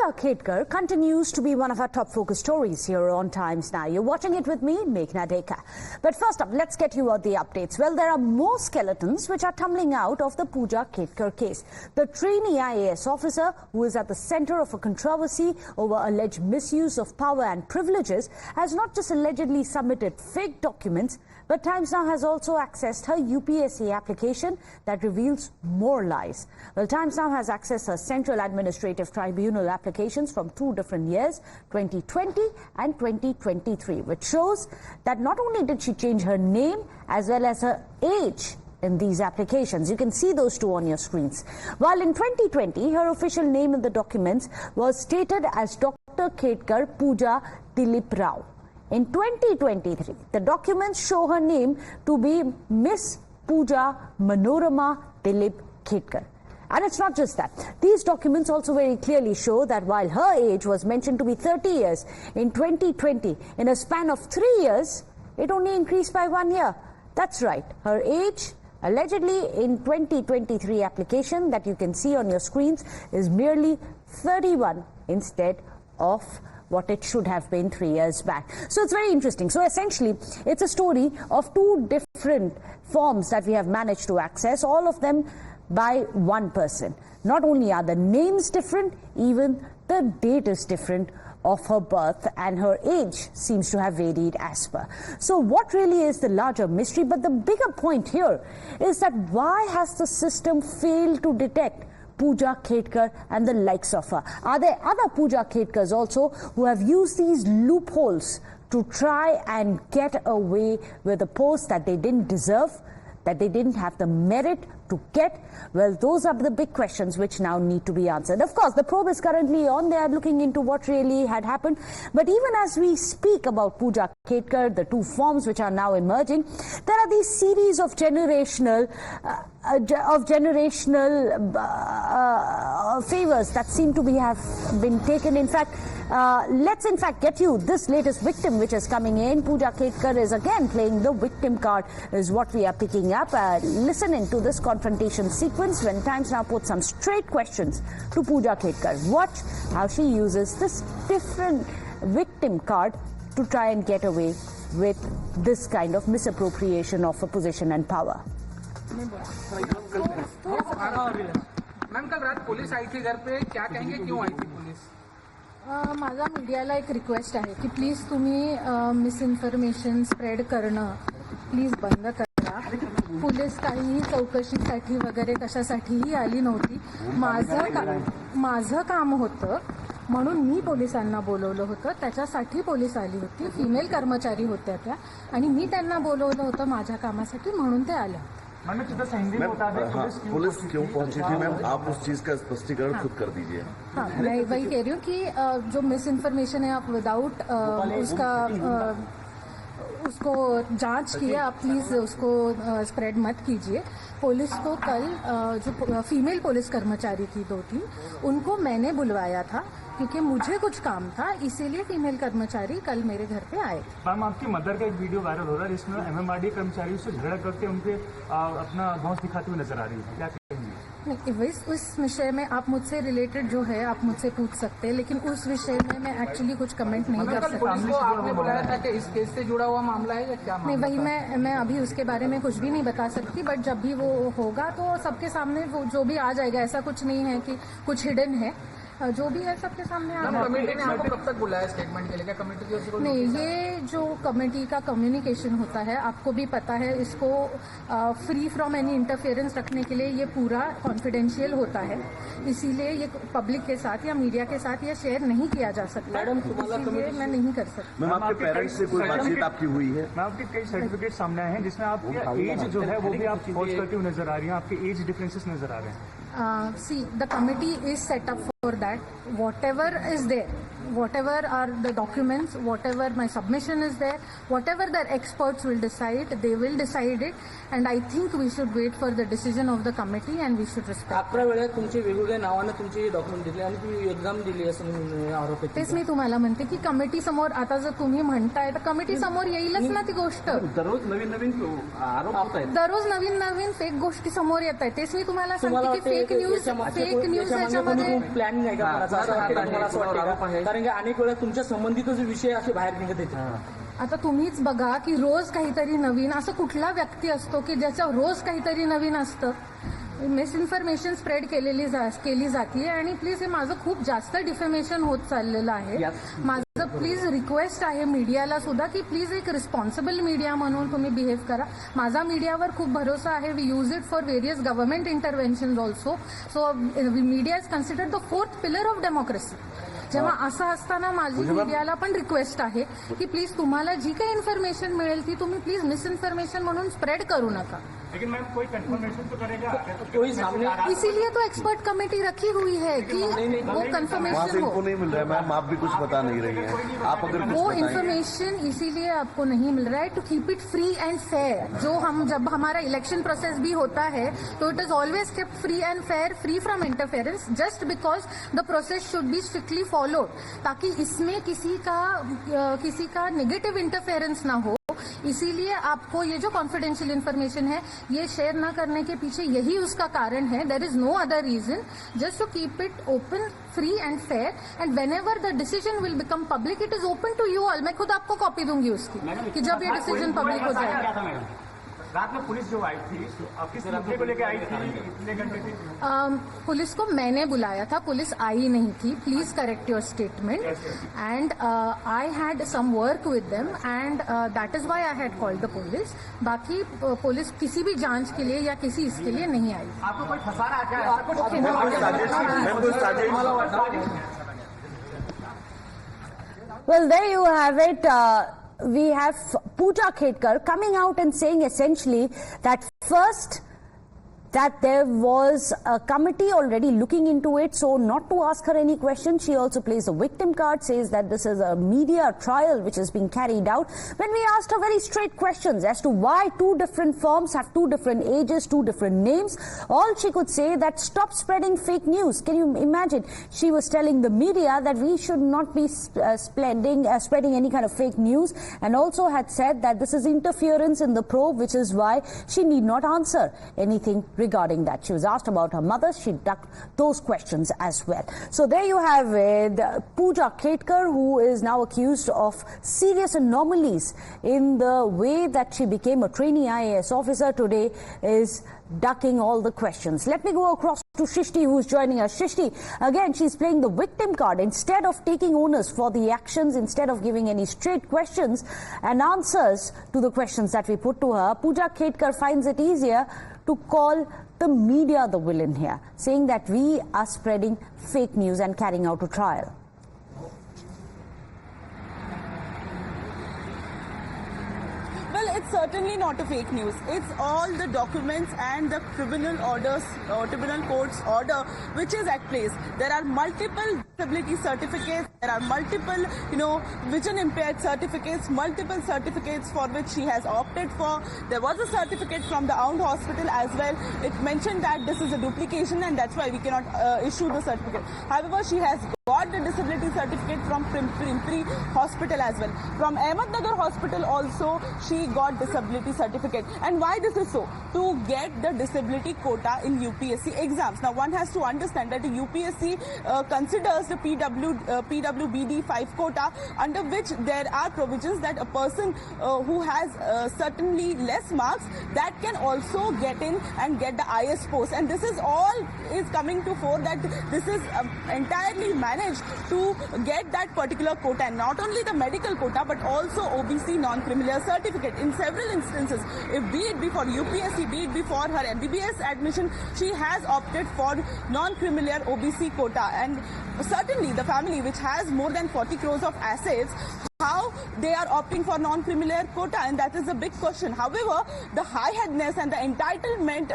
Pooja Khedkar continues to be one of our top focus stories here on Times Now. You're watching it with me, Meghna Deka. But first up, let's get you all the updates. Well, there are more skeletons which are tumbling out of the Pooja Khedkar case. The trainee IAS officer, who is at the center of a controversy over alleged misuse of power and privileges, has not just allegedly submitted fake documents, but Times Now has also accessed her UPSC application that reveals more lies. Well, Times Now has accessed her Central Administrative Tribunal applications from two different years, 2020 and 2023, which shows that not only did she change her name as well as her age in these applications. You can see those two on your screens. While in 2020, her official name in the documents was stated as Dr. Khedkar Pooja Dilip Rao. In 2023, the documents show her name to be Miss Pooja Manorama Dilip Khedkar. And it's not just that. These documents also very clearly show that while her age was mentioned to be 30 years in 2020, in a span of 3 years, it only increased by 1 year. That's right. Her age, allegedly in 2023 application that you can see on your screens, is merely 31 instead of what it should have been 3 years back. So it's very interesting. So essentially, it's a story of two different forms that we have managed to access, all of them by one person. Not only are the names different, even the date is different of her birth, and her age seems to have varied as per. So what really is the larger mystery? But the bigger point here is that why has the system failed to detect Pooja Khedkar and the likes of her? Are there other Pooja Khedkars also who have used these loopholes to try and get away with a post that they didn't deserve, that they didn't have the merit to get? Well, those are the big questions which now need to be answered. Of course, the probe is currently on. They are looking into what really had happened. But even as we speak about Pooja Khedkar, the two forms which are now emerging, there are these series of generational favors that seem to have been taken. In fact, let's in fact get you this latest victim which is coming in. Pooja Khedkar is again playing the victim card, is what we are picking up. Listen into this confrontation sequence when Times Now puts some straight questions to Pooja Khedkar. Watch how she uses this different victim card to try and get away with this kind of misappropriation of a position and power. Ma'am कल रात police आई थी घर पे, क्या कहेंगे, क्यों आई थी police? माझा मीडियाला एक रिक्वेस्ट आहे की प्लीज तुम्ही मिसइन्फॉर्मेशन स्प्रेड करणं प्लीज बंद करा. पोलीस काहीही चौकशीसाठी वगैरे कशासाठीही आली नव्हती. माझं काम होतं म्हणून मी पोलिसांना बोलवलं होतं, त्याच्यासाठी पोलीस आली होती. फिमेल कर्मचारी होत्या त्या आणि मी त्यांना बोलवलं होतं माझ्या कामासाठी, म्हणून ते आल्या. पुलिस क्यों पहुंची थी मैम, आप उस चीज का स्पष्टीकरण खुद कर दीजिए. हाँ, मैं वही कह रही हूँ कि जो मिस इन्फॉर्मेशन है आप विदाउट उसको जांच किए आप प्लीज उसको स्प्रेड मत कीजिए. पुलिस को कल जो फीमेल पुलिस कर्मचारी थी 2-3 उनको मैंने बुलवाया था क्योंकि मुझे कुछ काम था, इसीलिए फीमेल कर्मचारी कल मेरे घर पे आए. मैम, आपकी मदर का एक वीडियो वायरल हो रहा है जिसमें एमएमआरडी कर्मचारियों से झगड़ा करके उनके अपना भौंस दिखाते हुए नजर आ रही है, क्या कहेंगे? नहीं, उस विषय में आप मुझसे रिलेटेड जो है आप मुझसे पूछ सकते हैं, लेकिन उस विषय में मैं एक्चुअली कुछ कमेंट नहीं कर सकती. पुलिस को आपने बुलाया था कि इस केस से जुड़ा हुआ मामला है या क्या? नहीं, वही मैं अभी उसके बारे में कुछ भी नहीं बता सकती, बट जब भी वो होगा तो सबके सामने वो जो भी आ जाएगा. ऐसा कुछ नहीं है कि कुछ हिडन है, जो भी है सबके सामने आ जाएगा. कमेटी ने आपको कब तक बुलाया स्टेटमेंट के लिए? क्या कमेटी की ओर से? नहीं, ये जो कमेटी का कम्युनिकेशन होता है आपको भी पता है, इसको फ्री फ्रॉम एनी इंटरफेरेंस रखने के लिए ये पूरा कॉन्फिडेंशियल होता है, इसीलिए ये पब्लिक के साथ या मीडिया के साथ ये शेयर नहीं किया जा सकता. इसलिए मैं नहीं कर सकती. मैम, आपके पेरेंट्स से कोई बातचीत आपकी हुई है? मैम, आपके कई सर्टिफिकेट सामने आए हैं जिसमें आपकी एज जो है वो भी आप पोस्ट करती हुई नजर आ रही है, आपके एज डिफरेंसेस नजर आ रहे हैं. See, the committee is set up for that. Whatever is there, whatever are the documents, whatever my submission is there, whatever the experts will decide, they will decide it. And I think we should wait for the decision of the committee and we should respect. 11 वेळा तुमची वेगवेगळ्या नावाने तुमची document दिली आणि ती exam दिली असं म्हणून आरोप आहे. तेच मी तुम्हाला म्हणते की कमिटी समोर आता जर तुम्ही म्हणताय तर कमिटी समोर येईलच ना ती गोष्ट. दररोज नवीन नवीन आरोप होत आहेत. दररोज नवीन नवीन फेक गोष्टी समोर येत आहेत. तेच मी तुम्हाला सांगते की फेक न्यूज याच्यामध्ये प्लॅनिंग आहे का कोणाचा असं वाटतं का? मला असं वाटतं का? कारण की अनेक वेळा तुमच्या संबंधितच विषय असे बाहेर निघत येते. आता तुम्हीच बघा की रोज काहीतरी नवीन, असं कुठला व्यक्ती असतो की ज्याच्या रोज काहीतरी नवीन असतं. मिसइन्फॉर्मेशन स्प्रेड केली जाते आणि प्लीज हे माझं खूप जास्त डिफेमेशन होत चाललेलं आहे. माझं प्लीज रिक्वेस्ट आहे मीडियाला सुद्धा की प्लीज एक रिस्पॉन्सिबल मीडिया म्हणून तुम्ही बिहेव करा. माझा मीडियावर खूप भरोसा आहे. We use it for various government intervention also. So media is considered the 4th pillar of democracy. जेव्हा असं असताना माझी मीडियाला पण रिक्वेस्ट आहे की प्लीज तुम्हाला जी काही इन्फॉर्मेशन मिळेल ती तुम्ही प्लीज मिसइन्फॉर्मेशन म्हणून स्प्रेड करू नका. लेकिन मैम कोई कंफर्मेशन तो करेगा, कोई सामने इसीलिए तो एक्सपर्ट कमेटी रखी हुई है कि वो वहाँ से कंफर्मेशन इनको हो. नहीं मिल रहा है मैम, आप भी कुछ बता नहीं रही हैं. आप अगर कुछ वो बताएंगे. इन्फॉर्मेशन इसीलिए आपको नहीं मिल रहा है to keep it free and fair. जो हम जब हमारा इलेक्शन प्रोसेस भी होता है तो it is always kept free and fair, free from interference, just because the process should be strictly followed, ताकि इसमें किसी का नेगेटिव इंटरफेरेंस ना हो. इसीलिए आपको ये जो कॉन्फिडेंशियल इन्फॉर्मेशन है ये शेयर ना करने के पीछे यही उसका कारण है. There is no other reason, just to keep it open, free and fair. And whenever the decision will become public, it is open to you all. मैं खुद आपको कॉपी दूंगी उसकी कि जब ये डिसीजन पब्लिक हो जाएगा. रात में पुलिस जो आई थी किस मुद्दे को लेकर आई थी, कितने घंटे थी? पुलिस को मैंने बुलाया था, पुलिस आई नहीं थी. Please correct your statement. And I had some work with them and that is why I had called the police. बाकी पुलिस किसी भी जांच के लिए या किसी इसके लिए नहीं आई. आपको कोई फंसा रहा है Well, there you have it. We have Pooja Khetkar coming out and saying essentially that first, that there was a committee already looking into it, so not to ask her any questions. She also plays a victim card, says that this is a media trial which is being carried out. When we asked her very straight questions as to why 2 different firms have 2 different ages, 2 different names, all she could say that stop spreading fake news. Can you imagine? She was telling the media that we should not be spreading any kind of fake news, and also had said that this is interference in the probe, which is why she need not answer anything regarding that. She was asked about her mother. She ducked those questions as well. So there you have it. Pooja Khetkar, who is now accused of serious anomalies in the way that she became a trainee IAS officer today, is ducking all the questions. Let me go across to Shrishti, who's joining us. Shrishti, again, she's playing the victim card. Instead of taking onus for the actions, instead of giving any straight questions and answers to the questions that we put to her, Pooja Khetkar finds it easier to call the media the villain here, saying that we are spreading fake news and carrying out a trial. Well, it's certainly not a fake news. It's all the documents and the criminal orders, criminal court's order, which is at place. There are multiple disability certificates. There are multiple, vision impaired certificates, multiple certificates for which she has opted for. There was a certificate from the Aund Hospital as well. It mentioned that this is a duplication and that's why we cannot issue the certificate. However, she has got the disability certificate from Pimpri Hospital as well. From Ahmednagar Hospital also, she got disability certificate. And why this is so? To get the disability quota in UPSC exams. Now, one has to understand that the UPSC considers the PWBD 5 quota, under which there are provisions that a person who has certainly less marks, that can also get in and get the IS post. And this is all is coming to fore that this is entirely managed to get that particular quota, and not only the medical quota but also OBC non-criminal certificate. In several instances, be it for UPSC, be it for her MBBS admission, she has opted for non-criminal OBC quota. And certainly the family, which has more than 40 crores of assets, how they are opting for non-criminal quota, and that is a big question. However, the high-headedness and the entitlement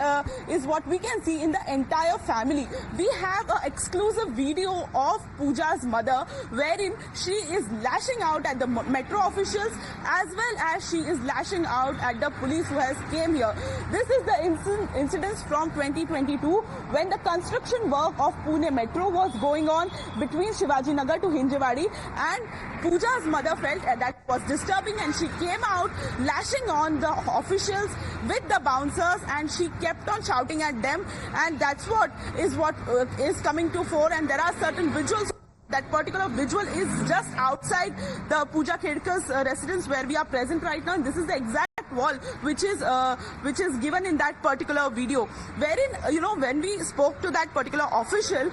is what we can see in the entire family. We have an exclusive video of Pooja's mother wherein she is lashing out at the metro officials as well as she is lashing out at the police who has came here. This is the incidents from 2022 when the construction work of Pune Metro was going on between Shivaji Nagar to Hinjewadi, and Pooja's mother felt that was disturbing and she came out lashing on the officials with the bouncers, and she kept on shouting at them, and that's what is coming to fore. And there are certain visuals. That particular visual is just outside the Pooja Khedkar's residence where we are present right now, and this is the exact wall which is given in that particular video, wherein when we spoke to that particular official,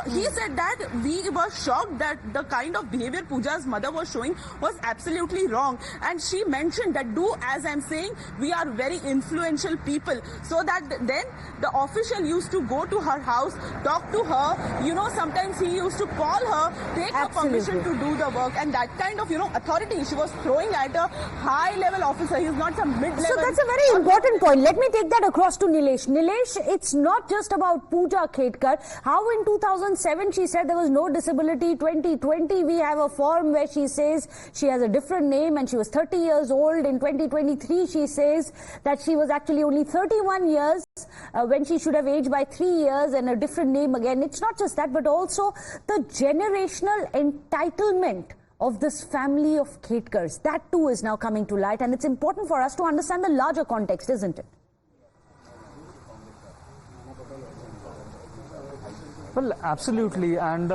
he said that we were shocked that the kind of behavior Pooja's mother was showing was absolutely wrong, and she mentioned that as I'm saying, we are very influential people, so that then the official used to go to her house, talk to her, sometimes he used to call her, take her permission to do the work, and that kind of authority she was throwing at a high level officer. He's not some mid-level. So that's a very important point. Let me take that across to Nilesh. Nilesh, it's not just about Pooja Khedkar. How in 2007 she said there was no disability. 2020 we have a form where she says she has a different name and she was 30 years old. In 2023 she says that she was actually only 31 years when she should have aged by 3 years, and a different name again. It's not just that, but also the generational entitlement of this family of Khedkars. That too is now coming to light, and it's important for us to understand the larger context, isn't it? Well, absolutely, and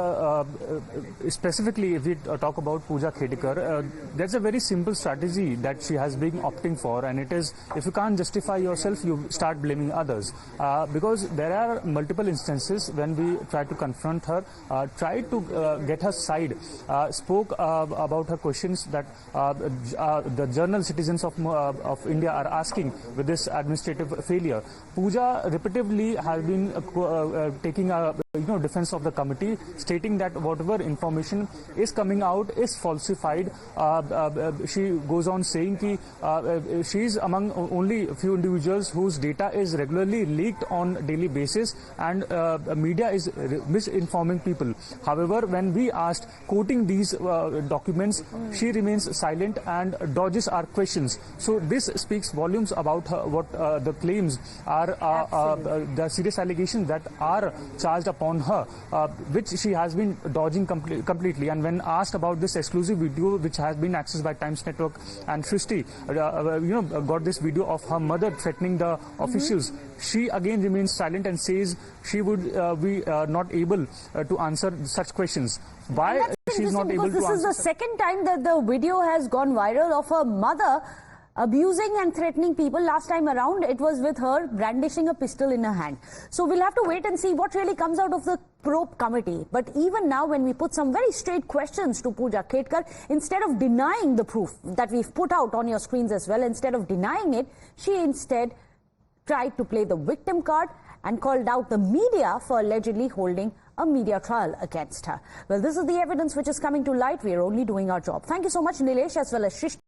specifically if we talk about Pooja Khedkar, there's a very simple strategy that she has been opting for, and it is, if you can't justify yourself, you start blaming others, because there are multiple instances when we tried to confront her, tried to get her side, spoke about her questions that the journal citizens of India are asking with this administrative failure. Pooja repetitively has been taking a defense of the committee, stating that whatever information is coming out is falsified. She goes on saying that she is among only a few individuals whose data is regularly leaked on daily basis, and media is misinforming people. However, when we asked quoting these documents, she remains silent and dodges our questions. So this speaks volumes about her, what the claims are, the serious allegations that are charged upon her, which she has been dodging completely. And when asked about this exclusive video which has been accessed by Times Network and Shrishti, got this video of her mother threatening the officials, she again remains silent and says she would be not able to answer such questions. Why she's not able to answer? This is the second time that the video has gone viral of her mother abusing and threatening people. Last time around, it was with her brandishing a pistol in her hand. So we'll have to wait and see what really comes out of the probe committee. But even now, when we put some very straight questions to Pooja Khedkar, instead of denying the proof that we've put out on your screens as well, instead of denying it, she instead tried to play the victim card and called out the media for allegedly holding a media trial against her. Well, this is the evidence which is coming to light. We are only doing our job. Thank you so much, Nilesh, as well as Shrishti.